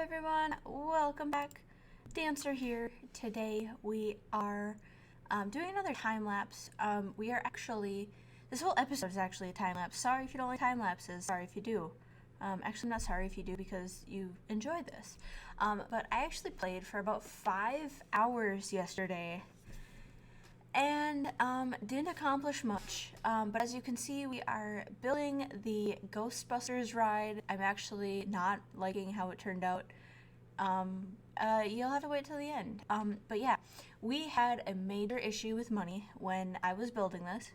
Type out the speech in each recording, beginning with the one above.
everyone, welcome back. Dancer here. Today we are doing another time lapse. We are actually, this whole episode is actually a time lapse. Sorry if you don't like time lapses. Sorry if you do. Actually, I'm not sorry if you do because you enjoyed this. But I actually played for about 5 hours yesterday and didn't accomplish much. But as you can see, we are building the Ghostbusters ride. I'm actually not liking how it turned out. You'll have to wait till the end. But yeah, we had a major issue with money when I was building this.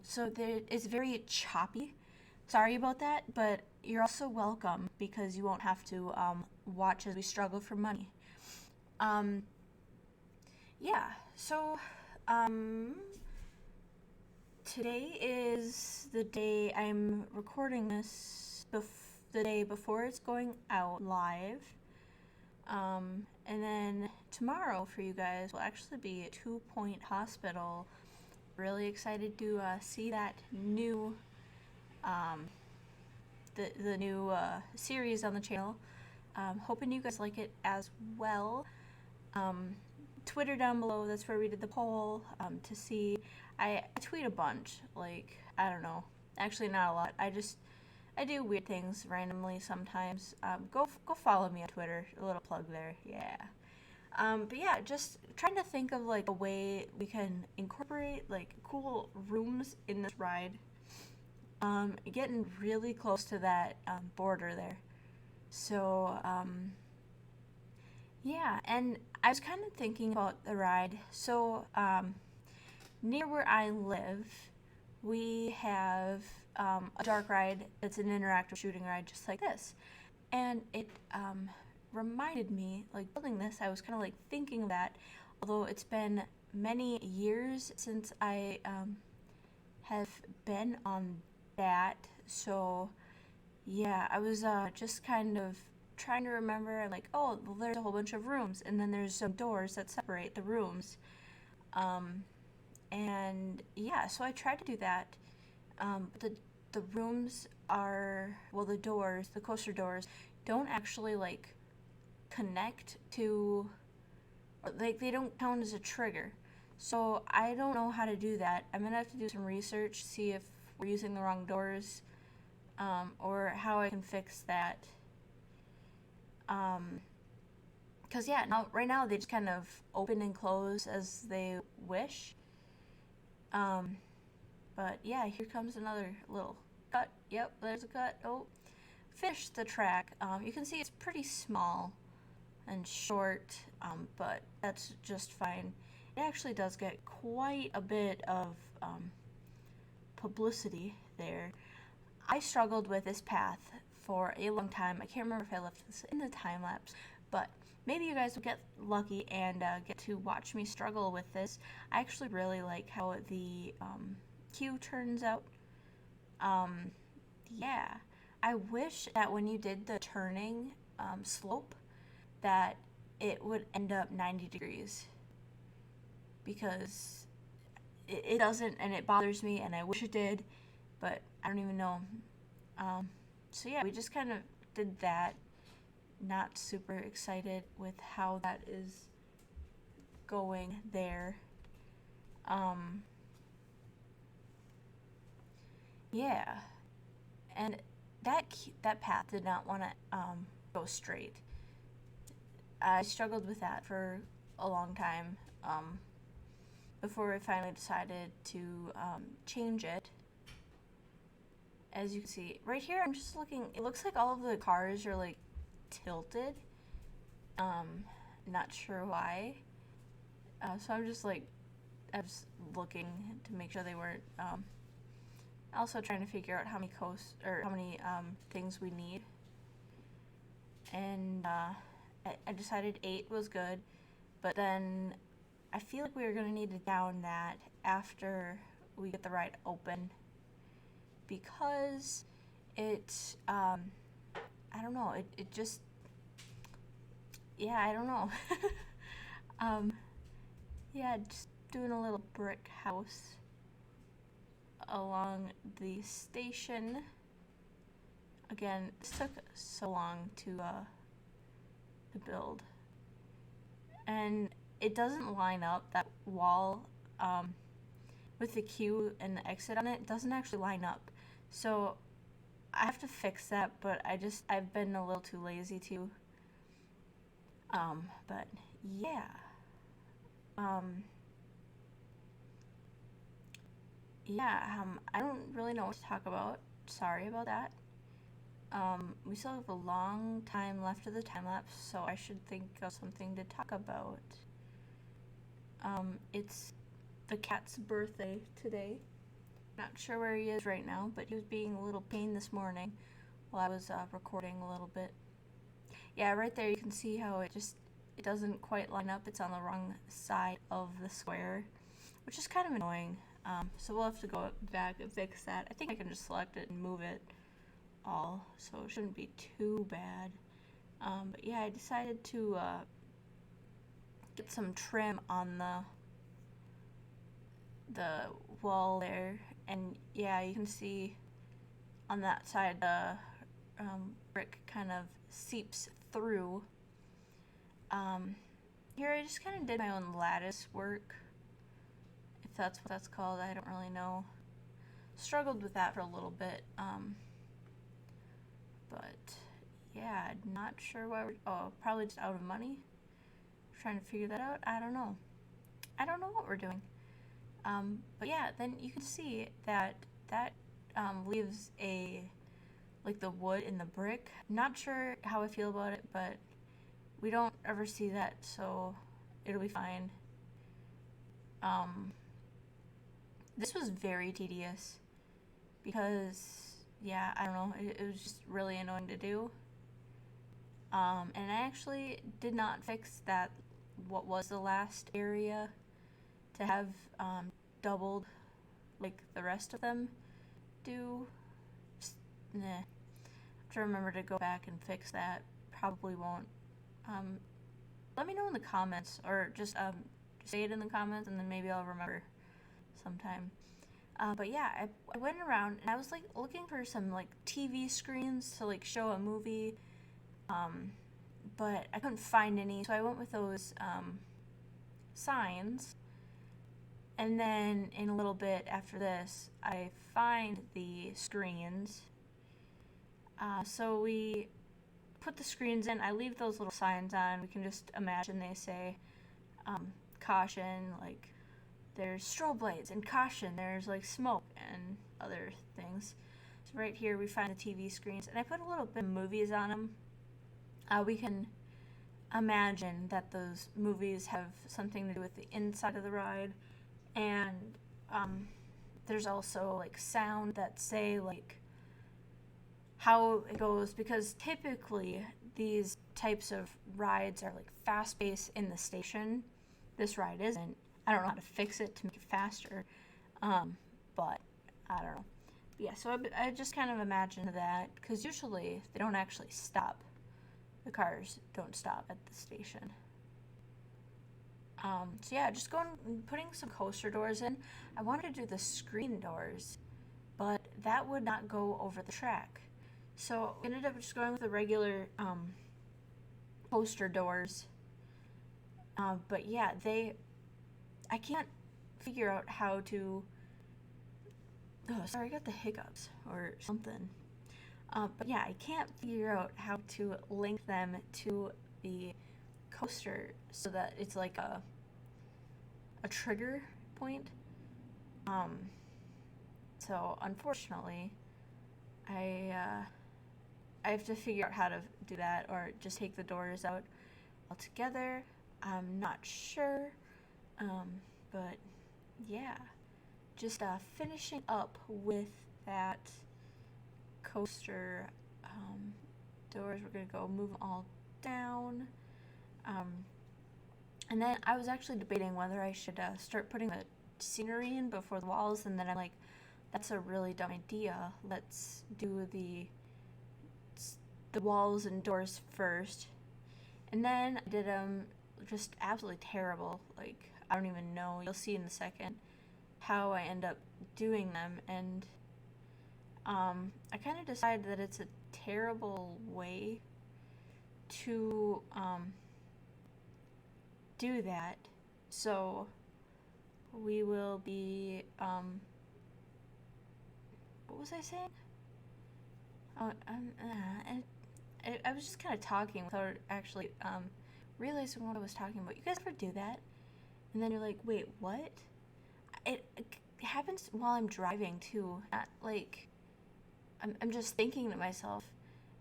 So it's very choppy. Sorry about that, but you're also welcome because you won't have to watch as we struggle for money. Yeah, so today is the day I'm recording this, the day before it's going out live. And then tomorrow for you guys will actually be a 2 Point Hospital. Really excited to see that new, the new series on the channel. Hoping you guys like it as well. Twitter down below, that's where we did the poll to see. I tweet a bunch, like, I don't know, actually not a lot. I do weird things randomly sometimes. Go follow me on Twitter, a little plug there, yeah. But yeah, just trying to think of like a way we can incorporate like cool rooms in this ride. Getting really close to that border there. So, yeah, and I was kind of thinking about the ride. So, near where I live, we have a dark ride that's an interactive shooting ride just like this. And it reminded me, like building this, I was kind of like thinking of that, although it's been many years since I have been on that. So, yeah, I was just kind of trying to remember, like, oh, well, there's a whole bunch of rooms, and then there's some doors that separate the rooms. And yeah, so I tried to do that. The rooms are, well, the doors, the coaster doors, don't actually like connect to, like, they don't count as a trigger. So I don't know how to do that. I'm gonna have to do some research, see if we're using the wrong doors, or how I can fix that. Because yeah, right now they just kind of open and close as they wish. But yeah, here comes another little cut. Yep, there's a cut. Oh, finish the track. You can see it's pretty small and short, but that's just fine. It actually does get quite a bit of publicity there. I struggled with this path for a long time. I can't remember if I left this in the time lapse, but maybe you guys will get lucky and get to watch me struggle with this. I actually really like how the queue turns out. Yeah, I wish that when you did the turning slope that it would end up 90 degrees, because it doesn't, and it bothers me, and I wish it did, but I don't even know. So yeah, we just kind of did that. Not super excited with how that is going there. Yeah, and that path did not want to go straight. I struggled with that for a long time before I finally decided to change it. As you can see right here, I'm just looking, it looks like all of the cars are like tilted. Not sure why. So I'm just like, I was looking to make sure they weren't. Also trying to figure out how many how many things we need. And I decided 8 was good, but then I feel like we were gonna need to down that after we get the ride open, because it I don't know, it just, yeah, I don't know. Yeah, just doing a little brick house along the station. Again, this took so long to to build. And it doesn't line up, that wall with the queue and the exit on it doesn't actually line up. So I have to fix that, but I've been a little too lazy to. But yeah. I don't really know what to talk about. Sorry about that. We still have a long time left of the time lapse, so I should think of something to talk about. It's the cat's birthday today. Not sure where he is right now, but he was being a little pain this morning while I was recording a little bit. Yeah, right there you can see how it doesn't quite line up. It's on the wrong side of the square, which is kind of annoying. So we'll have to go back and fix that. I think I can just select it and move it all, so it shouldn't be too bad. But yeah, I decided to get some trim on the wall there, and yeah, you can see on that side the brick kind of seeps through. Here I just kind of did my own lattice work, if that's what that's called. I don't really know. Struggled with that for a little bit, but yeah, not sure why probably just out of money. Trying to figure that out. I don't know what we're doing. But yeah, then you can see that leaves like the wood in the brick. Not sure how I feel about it, but we don't ever see that, so it'll be fine. This was very tedious because, yeah, I don't know, it was just really annoying to do. And I actually did not fix that, what was the last area, to have doubled like the rest of them do. Just, nah. I have to remember to go back and fix that. Probably won't. Let me know in the comments, or just say it in the comments, and then maybe I'll remember sometime. But yeah, I went around and I was like looking for some like TV screens to like show a movie, but I couldn't find any, so I went with those signs. And then in a little bit after this, I find the screens. So we put the screens in. I leave those little signs on. We can just imagine they say caution, like there's strobe lights, and caution, there's like smoke and other things. So right here we find the TV screens, and I put a little bit of movies on them. We can imagine that those movies have something to do with the inside of the ride. And there's also like sound that say like how it goes, because typically these types of rides are like fast-paced in the station. This ride isn't. I don't know how to fix it to make it faster, but I don't know. But yeah, so I just kind of imagined that, because usually they don't actually stop. The cars don't stop at the station. So yeah, just putting some coaster doors in. I wanted to do the screen doors, but that would not go over the track. So I ended up just going with the regular coaster doors. But yeah, I can't figure out how to, sorry, I got the hiccups or something. But yeah, I can't figure out how to link them to the coaster so that it's like a trigger point. So unfortunately, I have to figure out how to do that, or just take the doors out altogether. I'm not sure, but yeah, just finishing up with that coaster doors. We're gonna go move them all down. And then I was actually debating whether I should start putting the scenery in before the walls, and then I'm like, that's a really dumb idea. Let's do the walls and doors first. And then I did just absolutely terrible. Like, I don't even know. You'll see in a second how I end up doing them. And I kind of decided that it's a terrible way to to do that. So we will be what was I saying? Oh, I was just kind of talking without actually realizing what I was talking about. You guys ever do that? And then you're like, wait, what? It happens while I'm driving too. Not like I'm just thinking to myself,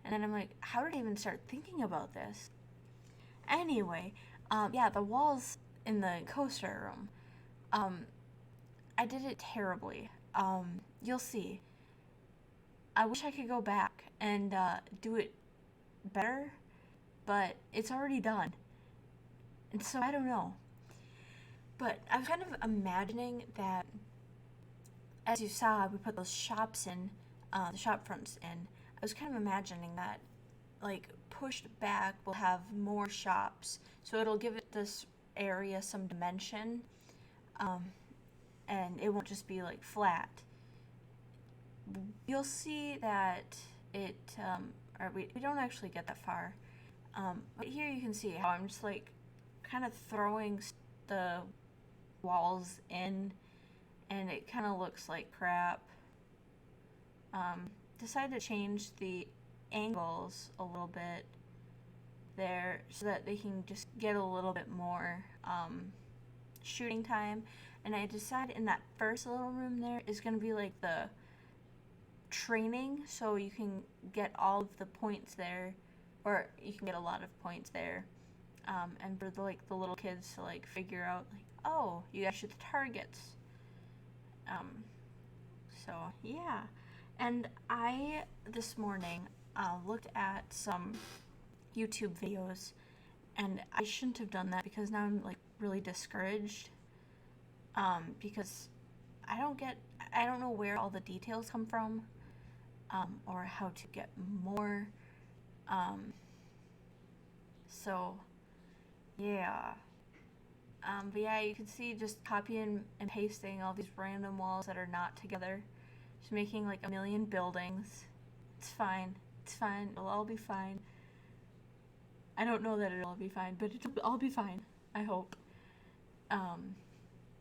and then I'm like, how did I even start thinking about this? Anyway, yeah, the walls in the coaster room. I did it terribly. You'll see. I wish I could go back and do it better, but it's already done. And so I don't know. But I was kind of imagining that, as you saw, we put those shops in, the shop fronts in. I was kind of imagining that, like, pushed back, we'll have more shops. So it'll give it this area some dimension, and it won't just be, like, flat. You'll see that it, or we don't actually get that far. But here you can see how I'm just, like, kind of throwing the walls in, and it kind of looks like crap. Decided to change the angles a little bit there so that they can just get a little bit more shooting time. And I decided in that first little room there is going to be like the training, so you can get all of the points there, or you can get a lot of points there, and for the little kids to like figure out like, oh, you gotta shoot the targets. So yeah, and I this morning looked at some YouTube videos, and I shouldn't have done that because now I'm like really discouraged, because I don't know where all the details come from, or how to get more, so yeah. But yeah, you can see just copying and pasting all these random walls that are not together. Just making like a million buildings. It's fine. It's fine. It'll all be fine. I don't know that it'll all be fine, but it'll all be fine. I hope.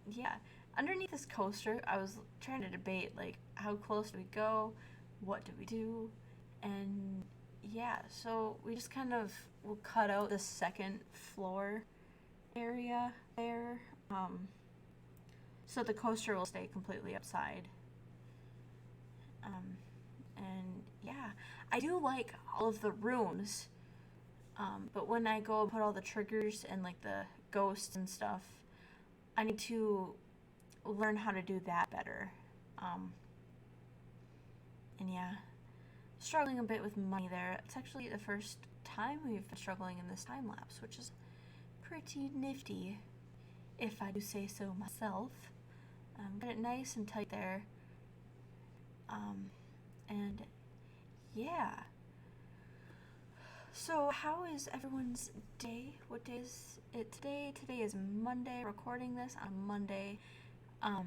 Yeah. Underneath this coaster, I was trying to debate like how close do we go? What do we do? And yeah, so we just kind of will cut out the second floor area there, so the coaster will stay completely outside. And yeah, I do like all of the rooms, but when I go and put all the triggers and like the ghosts and stuff, I need to learn how to do that better. And yeah, struggling a bit with money there. It's actually the first time we've been struggling in this time lapse, which is pretty nifty, if I do say so myself. Got it nice and tight there. And yeah. So how is everyone's day? What day is it today? Today is Monday. Recording this on Monday. Oh,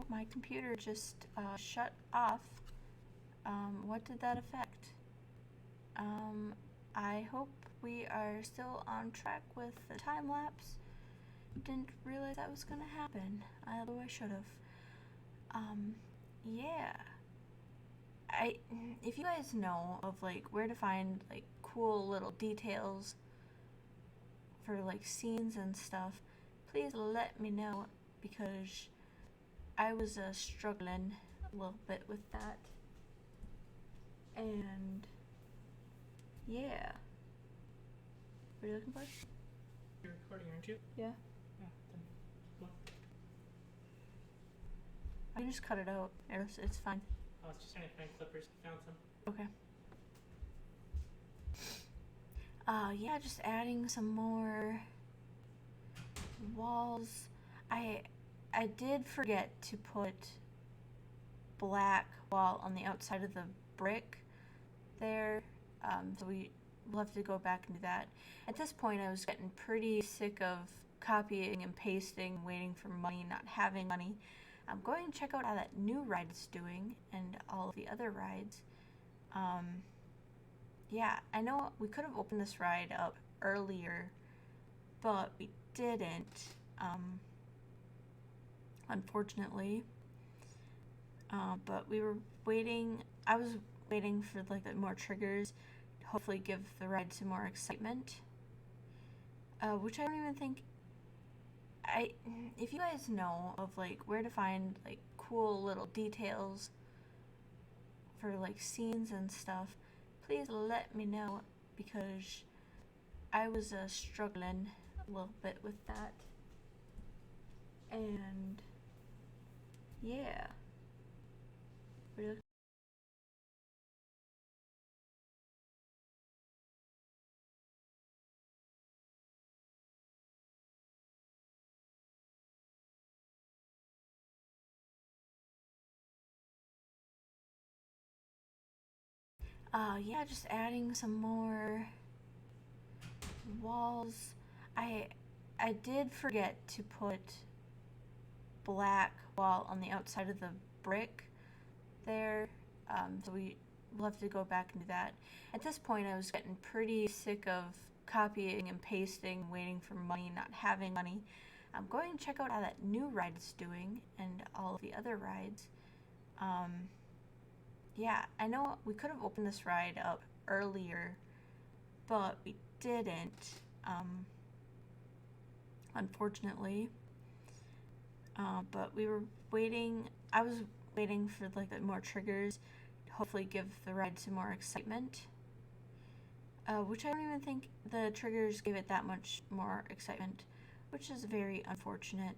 my computer just shut off. What did that affect? I hope we are still on track with the time lapse. Didn't realize that was gonna happen, although I should have. Yeah. If you guys know of like where to find like cool little details for like scenes and stuff, please let me know, because I was struggling a little bit with that. And yeah. What are you looking for? You're recording, aren't you? Yeah. Yeah, then what? I can just cut it out. It's fine. I was just trying to find clippers. Found some. Okay. Yeah, just adding some more walls. I did forget to put black wall on the outside of the brick there, so we'll have to go back and do that. At this point, I was getting pretty sick of copying and pasting, waiting for money, not having money. I'm going to check out how that new ride is doing and all of the other rides. yeah, I know we could have opened this ride up earlier, but we didn't, unfortunately. But we were waiting. I was waiting for like the more triggers, to hopefully give the ride some more excitement. Which I don't even think. If you guys know of like where to find like cool little details for like scenes and stuff, please let me know because I was struggling a little bit with that. And yeah. Really. Yeah, just adding some more walls. I I did forget to put black wall on the outside of the brick there. So we'll have to go back and do that. At this point, I was getting pretty sick of copying and pasting, waiting for money, not having money. I'm going to check out how that new ride is doing and all of the other rides. Um, yeah, I know we could have opened this ride up earlier, but we didn't, unfortunately. But we were waiting. I was waiting for like the more triggers, to hopefully give the ride some more excitement. Which I don't even think the triggers gave it that much more excitement, which is very unfortunate.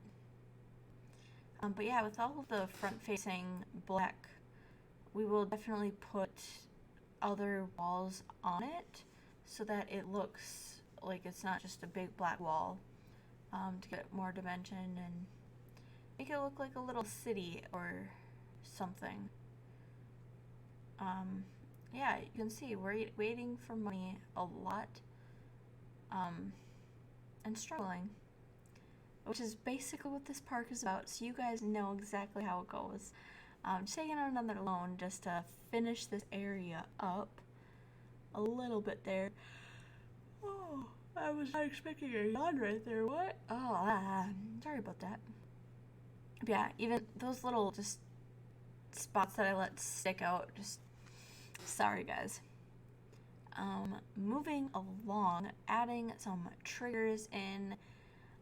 But yeah, with all of the front-facing black, we will definitely put other walls on it so that it looks like it's not just a big black wall, to get more dimension and make it look like a little city or something. Um, yeah, you can see we're waiting for money a lot, um, and struggling, which is basically what this park is about. So you guys know exactly how it goes. Just taking out another loan just to finish this area up a little bit there. Oh, I was not expecting a yawn right there. What? Oh, sorry about that. But yeah, even those little just spots that I let stick out, just sorry guys. Moving along, adding some triggers in.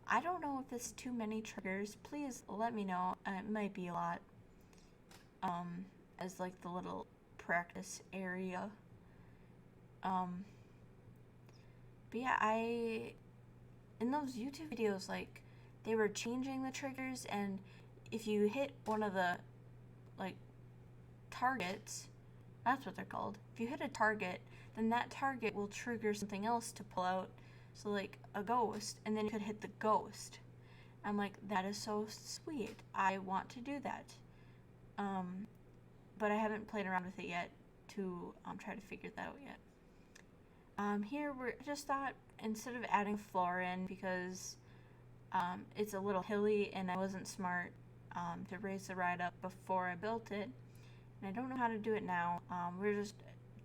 I don't know if it's too many triggers. Please let me know. It might be a lot. As like the little practice area. Um, but yeah, in those YouTube videos, like they were changing the triggers, and if you hit one of the like targets, that's what they're called. If you hit a target, then that target will trigger something else to pull out. So like a ghost, and then you could hit the ghost. I'm like, that is so sweet. I want to do that. But I haven't played around with it yet to try to figure that out yet. Here we're just thought instead of adding floor in because it's a little hilly and I wasn't smart to raise the ride up before I built it, and I don't know how to do it now. We're just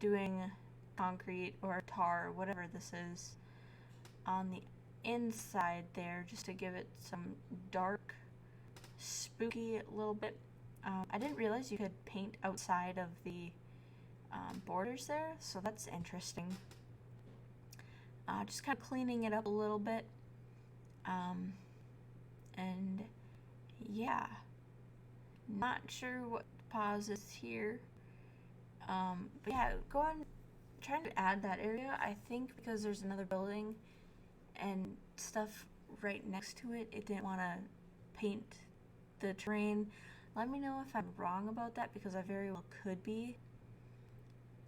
doing concrete or tar, whatever this is, on the inside there just to give it some dark, spooky little bit. I didn't realize you could paint outside of the borders there, so that's interesting. Just kind of cleaning it up a little bit. And yeah, not sure what pause is here. But yeah, go on trying to add that area. I think because there's another building and stuff right next to it, it didn't want to paint the terrain. Let me know if I'm wrong about that because I very well could be.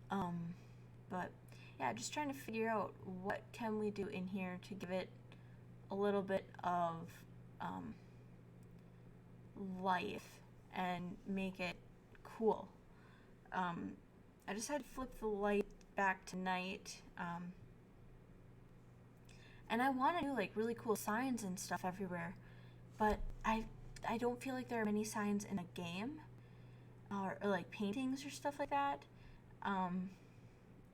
But yeah, just trying to figure out what can we do in here to give it a little bit of life and make it cool. I just had to flip the light back to night. And I want to do like really cool signs and stuff everywhere, but I don't feel like there are many signs in a game, or like paintings or stuff like that.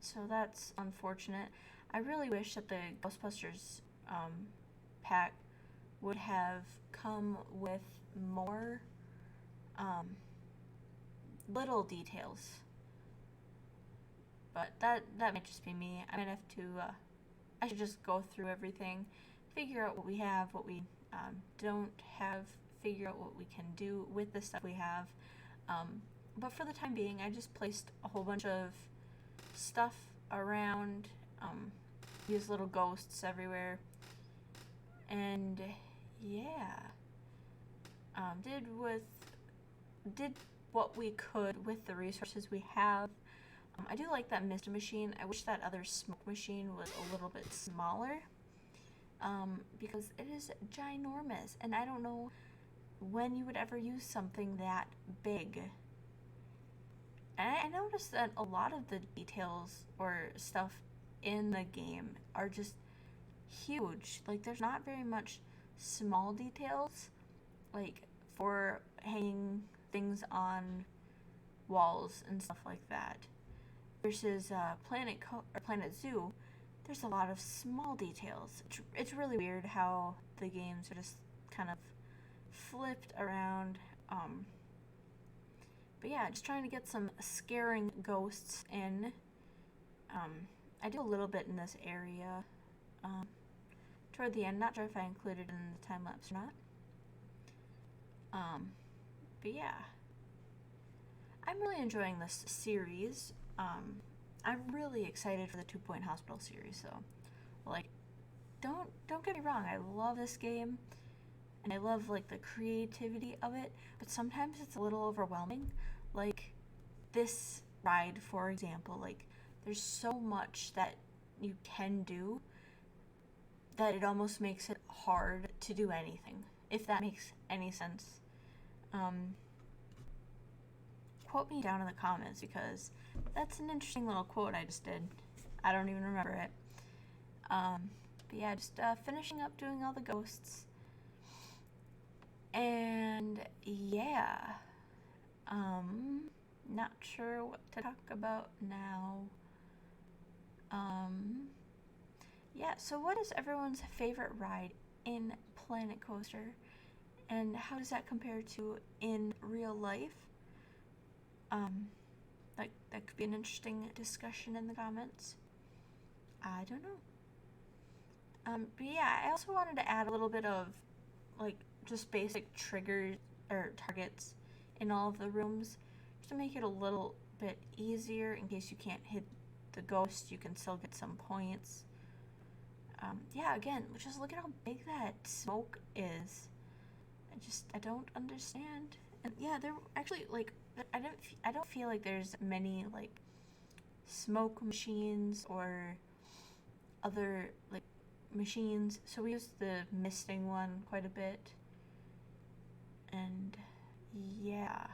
So that's unfortunate. I really wish that the Ghostbusters pack would have come with more little details. But that might just be me. I might have to. I should just go through everything, figure out what we have, what we don't have, figure out what we can do with the stuff we have. But for the time being, I just placed a whole bunch of stuff around, these little ghosts everywhere, and yeah, did what we could with the resources we have. I do like that mist machine. I wish that other smoke machine was a little bit smaller, because it is ginormous, and I don't know when you would ever use something that big. And I noticed that a lot of the details or stuff in the game are just huge. Like, there's not very much small details, like for hanging things on walls and stuff like that. Versus Planet Zoo, there's a lot of small details. It's really weird how the games are just kind of flipped around. But yeah, just trying to get some scaring ghosts in. I do a little bit in this area toward the end. Not sure if I included it in the time lapse or not. But yeah, I'm really enjoying this series. I'm really excited for the 2 Point Hospital series, so like, don't get me wrong, I love this game and I love like the creativity of it, but sometimes it's a little overwhelming. Like this ride, for example, like there's so much that you can do that it almost makes it hard to do anything, if that makes any sense. Quote me down in the comments, because that's an interesting little quote I just did. I don't even remember it. But yeah, just finishing up doing all the ghosts. And yeah, not sure what to talk about now. Yeah, so what is everyone's favorite ride in Planet Coaster? And how does that compare to in real life? Like, that could be an interesting discussion in the comments. I don't know. But yeah, I also wanted to add a little bit of, like, just basic triggers or targets in all of the rooms, just to make it a little bit easier in case you can't hit the ghost, you can still get some points. Yeah, again, just look at how big that smoke is. I don't understand. And yeah, there actually, like, I don't feel like there's many like smoke machines or other like machines, so we use the misting one quite a bit. And yeah,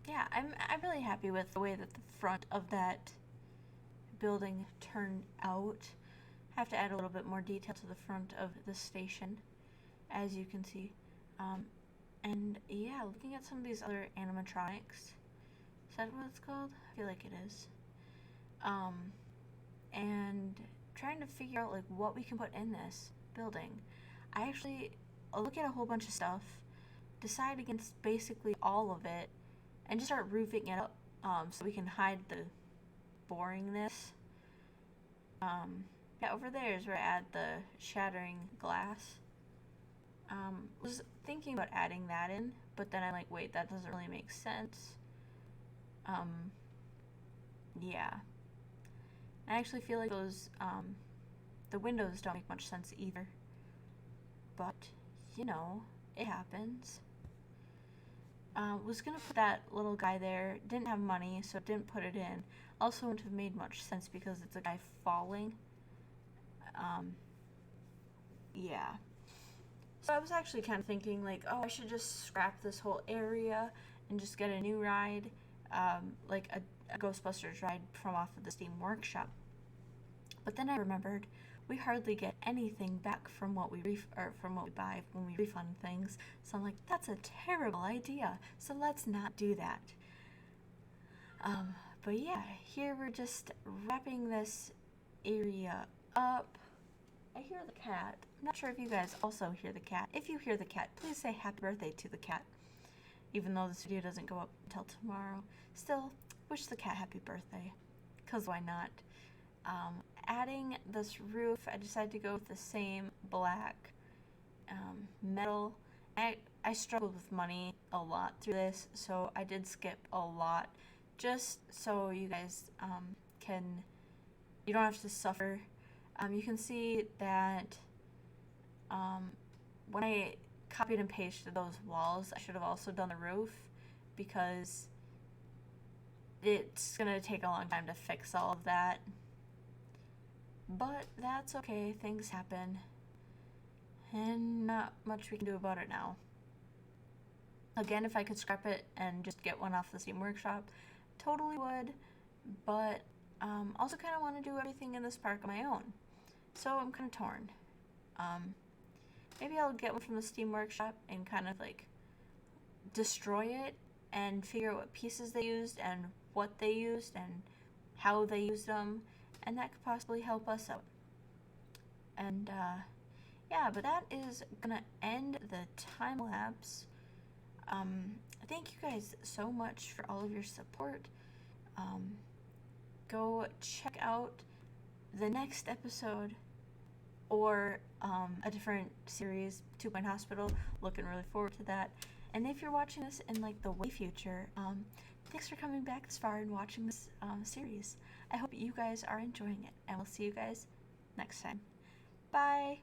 yeah, I'm really happy with the way that the front of that building turned out. Have to add a little bit more detail to the front of the station, as you can see. And yeah, looking at some of these other animatronics. Is that what it's called? I feel like it is. And trying to figure out like what we can put in this building. I actually look at a whole bunch of stuff, decide against basically all of it, and just start roofing it up so we can hide the boringness. Yeah, over there is where I add the shattering glass. Was thinking about adding that in, but then I'm like, wait, that doesn't really make sense. Yeah. I actually feel like those, the windows don't make much sense either. But, you know, it happens. Was gonna put that little guy there, didn't have money, so didn't put it in. Also wouldn't have made much sense because it's a guy falling. Yeah. So I was actually kind of thinking like, oh, I should just scrap this whole area and just get a new ride, like a Ghostbusters ride from off of the Steam Workshop. But then I remembered we hardly get anything back from what we from what we buy when we refund things. So I'm like, that's a terrible idea. So let's not do that. But yeah, here we're just wrapping this area up. I hear the cat. I'm not sure if you guys also hear the cat. If you hear the cat, please say happy birthday to the cat. Even though this video doesn't go up until tomorrow. Still, wish the cat happy birthday. Because why not? Adding this roof, I decided to go with the same black metal. I struggled with money a lot through this, so I did skip a lot. Just so you guys you don't have to suffer. You can see that when I copied and pasted those walls, I should have also done the roof, because it's gonna take a long time to fix all of that. But that's okay, things happen, and not much we can do about it now. Again, if I could scrap it and just get one off the Steam Workshop, totally would, but also kind of want to do everything in this park on my own. So I'm kind of torn. Maybe I'll get one from the Steam Workshop and kind of like destroy it and figure out what pieces they used and what they used and how they used them, and that could possibly help us out. And yeah, but that is gonna end the time lapse. Thank you guys so much for all of your support. Go check out the next episode, or a different series, 2 Point Hospital. Looking really forward to that. And if you're watching this in like the way future, thanks for coming back this far and watching this series. I hope you guys are enjoying it, and we'll see you guys next time. Bye!